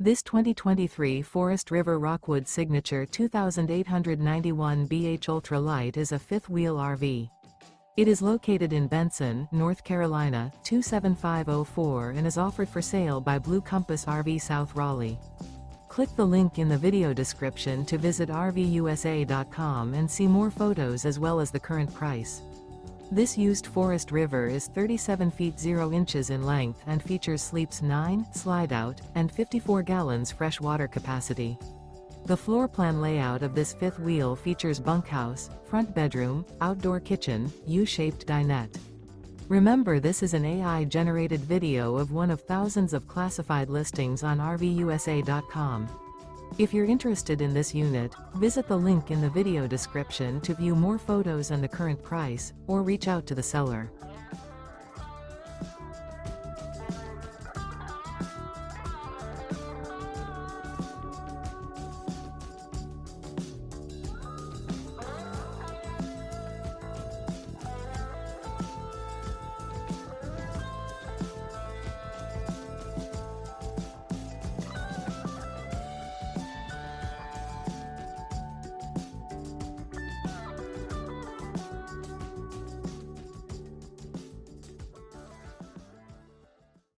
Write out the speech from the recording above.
This 2023 Forest River Rockwood Signature 2891 BH Ultra Lite is a fifth-wheel RV. It is located in Benson, North Carolina, 27504 and is offered for sale by Blue Compass RV South Raleigh. Click the link in the video description to visit RVUSA.com and see more photos as well as the current price. This used Forest River is 37 feet 0 inches in length and features sleeps 9, Slideout, and 54 gallons fresh water capacity. The floor plan layout of this fifth wheel features bunkhouse, front bedroom, outdoor kitchen, U-shaped dinette. Remember, this is an AI-generated video of one of thousands of classified listings on RVUSA.com. If you're interested in this unit, visit the link in the video description to view more photos and the current price, or reach out to the seller.